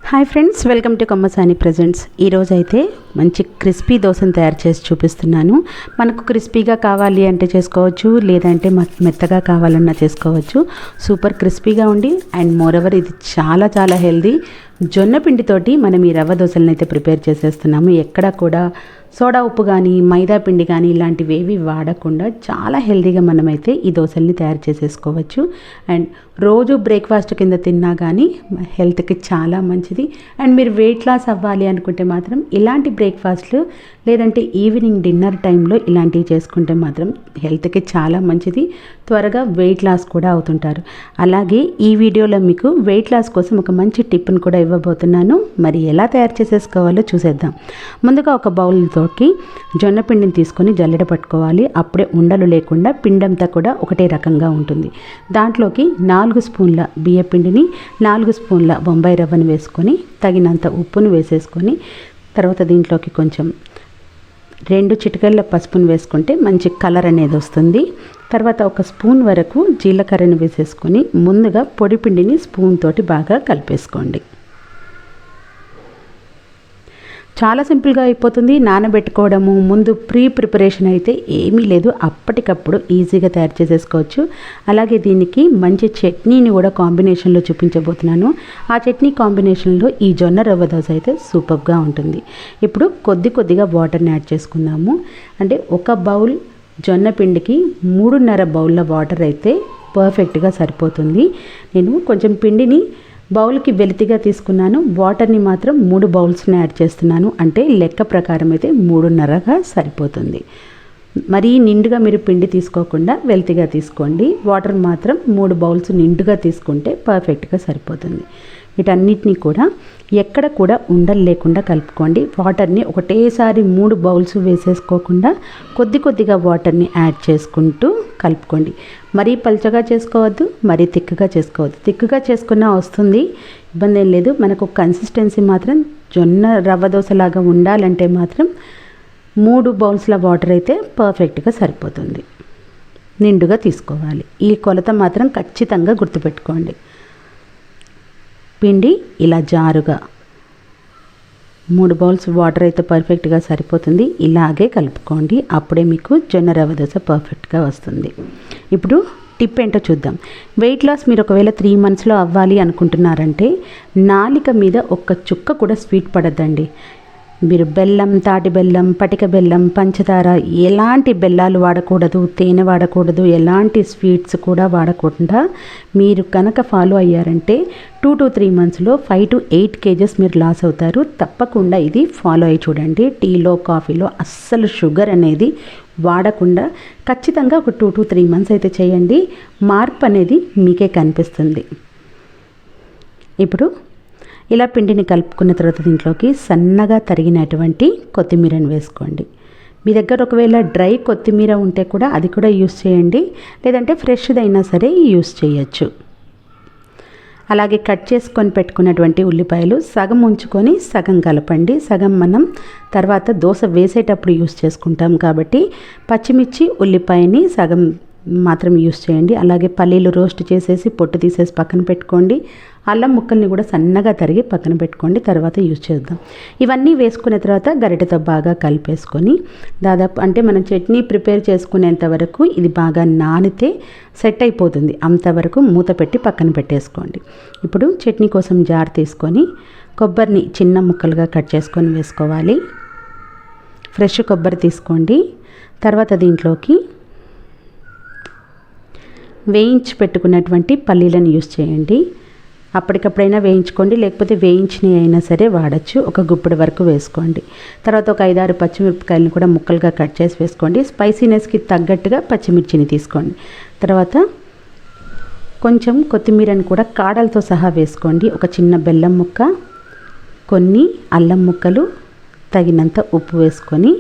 Hi friends, welcome to Kammasani presents. ఈరోజు అయితే మంచి క్రిస్పీ దోశను తయారు చేసి చూపిస్తున్నాను. మనకు క్రిస్పీగా కావాలి అంటే చేసుకోవచ్చు, లేదంటే మెత్తగా కావాలన్నా చేసుకోవచ్చు. సూపర్ క్రిస్పీగా ఉండి అండ్ మోరోవర్ ఇది చాలా చాలా హెల్దీ. జొన్న పిండితోటి మనం ఈ రవ్వ దోశలను అయితే ప్రిపేర్ చేసేస్తున్నాము. ఎక్కడ కూడా సోడా ఉప్పు కానీ మైదా పిండి కానీ ఇలాంటివి ఏవి వాడకుండా చాలా హెల్దీగా మనమైతే ఈ దోశల్ని తయారు చేసేసుకోవచ్చు. అండ్ రోజు బ్రేక్ఫాస్ట్ కింద తిన్నా కానీ హెల్త్కి చాలా మంచిది. అండ్ మీరు వెయిట్ లాస్ అవ్వాలి అనుకుంటే మాత్రం ఇలాంటి బ్రేక్ఫాస్ట్లు లేదంటే ఈవినింగ్ డిన్నర్ టైంలో ఇలాంటివి చేసుకుంటే మాత్రం హెల్త్కి చాలా మంచిది. త్వరగా వెయిట్ లాస్ కూడా అవుతుంటారు. అలాగే ఈ వీడియోలో మీకు వెయిట్ లాస్ కోసం ఒక మంచి టిప్ని కూడా ఇవ్వబోతున్నాను. మరి ఎలా తయారు చేసేసుకోవాలో చూసేద్దాం. ముందుగా ఒక బౌల్తోకి జొన్న పిండిని తీసుకొని జల్లెడ పట్టుకోవాలి. అప్పుడే ఉండలు లేకుండా పిండంతా కూడా ఒకటే రకంగా ఉంటుంది. దాంట్లోకి 4 స్పూన్ల బియ్య పిండిని 4 స్పూన్ల బొంబాయి రవ్వను వేసుకొని తగినంత ఉప్పును వేసేసుకొని తర్వాత దీంట్లోకి కొంచెం 2 చిటికెళ్ళ పసుపును వేసుకుంటే మంచి కలర్ అనేది వస్తుంది. తర్వాత 1 స్పూన్ వరకు జీలకర్రను వేసేసుకొని ముందుగా పొడి పిండిని స్పూన్ తోటి బాగా కలిపేసుకోండి. చాలా సింపుల్గా అయిపోతుంది. నానబెట్టుకోవడము ముందు ప్రిపరేషన్ అయితే ఏమీ లేదు, అప్పటికప్పుడు ఈజీగా తయారు చేసేసుకోవచ్చు. అలాగే దీనికి మంచి చట్నీని కూడా కాంబినేషన్లో చూపించబోతున్నాను. ఆ చట్నీ కాంబినేషన్లో ఈ జొన్న రవ్వ దోశ అయితే సూపర్గా ఉంటుంది. ఇప్పుడు కొద్దిగా వాటర్ని యాడ్ చేసుకుందాము. అంటే 1 బౌల్ జొన్న పిండికి 3.5 బౌల్ల వాటర్ అయితే పర్ఫెక్ట్గా సరిపోతుంది. నేను కొంచెం పిండిని బౌల్కి వెలితిగా తీసుకున్నాను, వాటర్ని మాత్రం 3 బౌల్స్ని యాడ్ చేస్తున్నాను. అంటే లెక్క ప్రకారం అయితే 3.5గా సరిపోతుంది. మరీ నిండుగా మీరు పిండి తీసుకోకుండా వెలితిగా తీసుకోండి. వాటర్ మాత్రం 3 బౌల్స్ నిండుగా తీసుకుంటే పర్ఫెక్ట్గా సరిపోతుంది. వీటన్నిటినీ కూడా ఎక్కడ కూడా ఉండలు లేకుండా కలుపుకోండి. వాటర్ని ఒకటేసారి 3 బౌల్స్ వేసేసుకోకుండా కొద్దిగా వాటర్ని యాడ్ చేసుకుంటూ కలుపుకోండి. మరీ పల్చగా చేసుకోవద్దు, మరీ తిక్కుగా చేసుకోవద్దు. తిక్కుగా చేసుకున్నా వస్తుంది, ఇబ్బంది ఏం లేదు. మనకు కన్సిస్టెన్సీ మాత్రం జొన్న రవ్వ దోశలాగా ఉండాలంటే మాత్రం 3 బౌల్స్ల వాటర్ అయితే పర్ఫెక్ట్గా సరిపోతుంది. నిండుగా తీసుకోవాలి. ఈ కొలత మాత్రం ఖచ్చితంగా గుర్తుపెట్టుకోండి. పిండి ఇలా జారుగా 3 బౌల్స్ వాటర్ అయితే పర్ఫెక్ట్గా సరిపోతుంది. ఇలాగే కలుపుకోండి, అప్పుడే మీకు జొన్న రవ్వ దోశ పర్ఫెక్ట్గా వస్తుంది. ఇప్పుడు టిప్ ఏంటో చూద్దాం. వెయిట్ లాస్ మీరు ఒకవేళ 3 మంత్స్లో అవ్వాలి అనుకుంటున్నారంటే నాలిక మీద ఒక్క చుక్క కూడా స్వీట్ పడద్దండి. మీరు బెల్లం, తాటి బెల్లం, పటిక బెల్లం, పంచదార ఎలాంటి బెల్లాలు వాడకూడదు, తేనె వాడకూడదు, ఎలాంటి స్వీట్స్ కూడా వాడకుండా మీరు కనుక ఫాలో అయ్యారంటే 2 to 3 మంత్స్లో 5 to 8 kgs మీరు లాస్ అవుతారు. తప్పకుండా ఇది ఫాలో అయ్యి చూడండి. టీలో, కాఫీలో అస్సలు షుగర్ అనేది వాడకుండా ఖచ్చితంగా ఒక 2 to 3 మంత్స్ అయితే చేయండి. మార్పు అనేది మీకే కనిపిస్తుంది. ఇప్పుడు ఇలా పిండిని కలుపుకున్న తర్వాత దీంట్లోకి సన్నగా తరిగినటువంటి కొత్తిమీరను వేసుకోండి. మీ దగ్గర ఒకవేళ డ్రై కొత్తిమీర ఉంటే కూడా అది కూడా యూస్ చేయండి, లేదంటే ఫ్రెష్దైనా సరే యూస్ చేయొచ్చు. అలాగే కట్ చేసుకొని పెట్టుకున్నటువంటి ఉల్లిపాయలు సగం ఉంచుకొని సగం కలపండి. సగం మనం తర్వాత దోశ వేసేటప్పుడు యూస్ చేసుకుంటాం కాబట్టి పచ్చిమిర్చి, ఉల్లిపాయని సగం మాత్రం యూస్ చేయండి. అలాగే పల్లీలు రోస్ట్ చేసేసి పొట్టు తీసేసి పక్కన పెట్టుకోండి. అల్లం ముక్కల్ని కూడా సన్నగా తరిగి పక్కన పెట్టుకోండి, తర్వాత యూజ్ చేద్దాం. ఇవన్నీ వేసుకున్న తర్వాత గరిటెతో బాగా కలిపేసుకొని దాదాపు అంటే మనం చట్నీ ప్రిపేర్ చేసుకునేంత వరకు ఇది బాగా నానితే సెట్ అయిపోతుంది. అంతవరకు మూత పెట్టి పక్కన పెట్టేసుకోండి. ఇప్పుడు చట్నీ కోసం జార్ తీసుకొని కొబ్బరిని చిన్న ముక్కలుగా కట్ చేసుకొని వేసుకోవాలి. ఫ్రెష్ కొబ్బరి తీసుకోండి. తర్వాత దీంట్లోకి వేయించి పెట్టుకున్నటువంటి పల్లీలను యూస్ చేయండి. అప్పటికప్పుడైనా వేయించుకోండి, లేకపోతే వేయించినవి అయినా సరే వాడచ్చు. ఒక గుప్పెడు వరకు వేసుకోండి. తర్వాత ఒక 5-6 పచ్చిమిరపకాయలను కూడా ముక్కలుగా కట్ చేసి వేసుకోండి. స్పైసీనెస్కి తగ్గట్టుగా పచ్చిమిర్చిని తీసుకోండి. తర్వాత కొంచెం కొత్తిమీరని కూడా కాడలతో సహా వేసుకోండి. ఒక చిన్న బెల్లం ముక్క, కొన్ని అల్లం ముక్కలు, తగినంత ఉప్పు వేసుకొని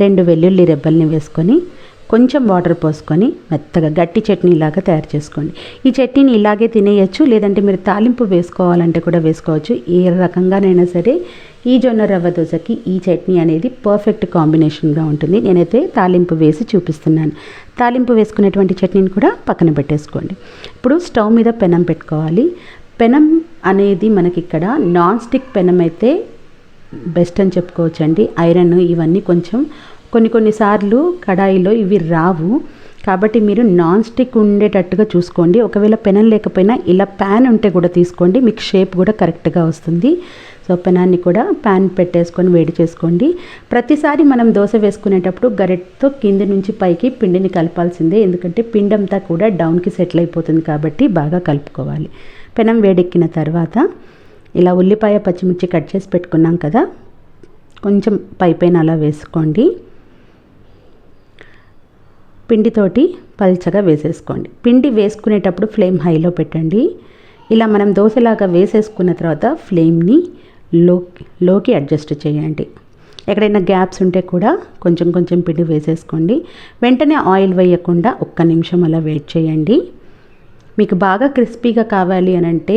2 వెల్లుల్లి రెబ్బల్ని వేసుకొని కొంచెం వాటర్ పోసుకొని మెత్తగా గట్టి చట్నీలాగా తయారు చేసుకోండి. ఈ చట్నీని ఇలాగే తినేయచ్చు, లేదంటే మీరు తాలింపు వేసుకోవాలంటే కూడా వేసుకోవచ్చు. ఏ రకంగానైనా సరే ఈ జొన్న రవ్వ దోశకి ఈ చట్నీ అనేది పర్ఫెక్ట్ కాంబినేషన్గా ఉంటుంది. నేనైతే తాలింపు వేసి చూపిస్తున్నాను. తాలింపు వేసుకునేటువంటి చట్నీని కూడా పక్కన పెట్టేసుకోండి. ఇప్పుడు స్టవ్ మీద పెనం పెట్టుకోవాలి. పెనం అనేది మనకి ఇక్కడ నాన్ స్టిక్ పెనం అయితే బెస్ట్ అని చెప్పుకోవచ్చండి. ఐరన్ ఇవన్నీ కొంచెం కొన్నిసార్లు కడాయిలో ఇవి రావు, కాబట్టి మీరు నాన్ స్టిక్ ఉండేటట్టుగా చూసుకోండి. ఒకవేళ పెనం లేకపోయినా ఇలా ప్యాన్ ఉంటే కూడా తీసుకోండి, మీకు షేప్ కూడా కరెక్ట్గా వస్తుంది. సో పెనాన్ని కూడా ప్యాన్ పెట్టేసుకొని వేడి చేసుకోండి. ప్రతిసారి మనం దోశ వేసుకునేటప్పుడు గరిటతో కింది నుంచి పైకి పిండిని కలపాల్సిందే, ఎందుకంటే పిండి అంతా కూడా డౌన్కి సెటిల్ అయిపోతుంది కాబట్టి బాగా కలుపుకోవాలి. పెనం వేడెక్కిన తర్వాత ఇలా ఉల్లిపాయ పచ్చిమిర్చి కట్ చేసి పెట్టుకున్నాం కదా, కొంచెం పైపైన అలా వేసుకోండి. పిండితోటి పల్చగా వేసేసుకోండి. పిండి వేసుకునేటప్పుడు ఫ్లేమ్ హైలో పెట్టండి. ఇలా మనం దోశలాగా వేసేసుకున్న తర్వాత ఫ్లేమ్ని లోకి అడ్జస్ట్ చేయండి. ఎక్కడైనా గ్యాప్స్ ఉంటే కూడా కొంచెం పిండి వేసేసుకోండి. వెంటనే ఆయిల్ వేయకుండా 1 నిమిషం అలా వెయిట్ చేయండి. మీకు బాగా క్రిస్పీగా కావాలి అని అంటే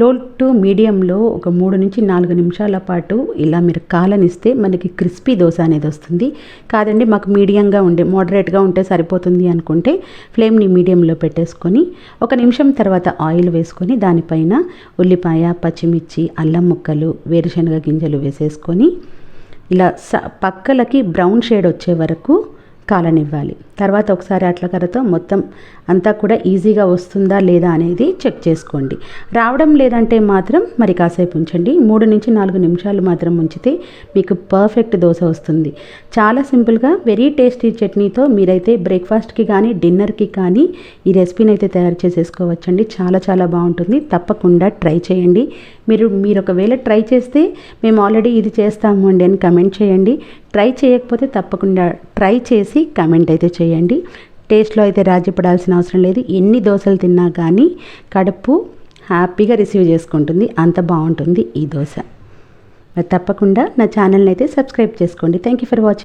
లో టు మీడియంలో ఒక 3 నుంచి 4 నిమిషాల పాటు ఇలా మీరు కాలనిస్తే మనకి క్రిస్పీ దోశ అనేది వస్తుంది. కాదండి మాకు మీడియంగా మోడరేట్గా ఉంటే సరిపోతుంది అనుకుంటే ఫ్లేమ్ని మీడియంలో పెట్టేసుకొని 1 నిమిషం తర్వాత ఆయిల్ వేసుకొని దానిపైన ఉల్లిపాయ పచ్చిమిర్చి అల్లం ముక్కలు వేరుశనగ గింజలు వేసేసుకొని ఇలా పక్కలకి బ్రౌన్ షేడ్ వచ్చే వరకు కాలనివ్వాలి. తర్వాత ఒకసారి అట్లకరతో మొత్తం అంతా కూడా ఈజీగా వస్తుందా లేదా అనేది చెక్ చేసుకోండి. రావడం లేదంటే మాత్రం మరి కాసేపు ఉంచండి. 3 నుంచి 4 నిమిషాలు మాత్రం ఉంచితే మీకు పర్ఫెక్ట్ దోశ వస్తుంది. చాలా సింపుల్గా వెరీ టేస్టీ చట్నీతో మీరైతే బ్రేక్ఫాస్ట్కి కానీ డిన్నర్కి కానీ ఈ రెసిపీని అయితే తయారు చేసేసుకోవచ్చండి. చాలా బాగుంటుంది. తప్పకుండా ట్రై చేయండి. మీరు ఒకవేళ ట్రై చేస్తే మేము ఆల్రెడీ ఇది చేస్తాము అండి అని కమెంట్ చేయండి. ట్రై చేయకపోతే తప్పకుండా ట్రై చేసి కమెంట్ అయితే చేయండి. టేస్ట్లో అయితే రాజీ పడాల్సిన అవసరం లేదు. ఎన్ని దోశలు తిన్నా కానీ కడుపు హ్యాపీగా రిసీవ్ చేసుకుంటుంది, అంత బాగుంటుంది ఈ దోశ. తప్పకుండా నా ఛానల్ని అయితే సబ్స్క్రైబ్ చేసుకోండి. Thank you for watching.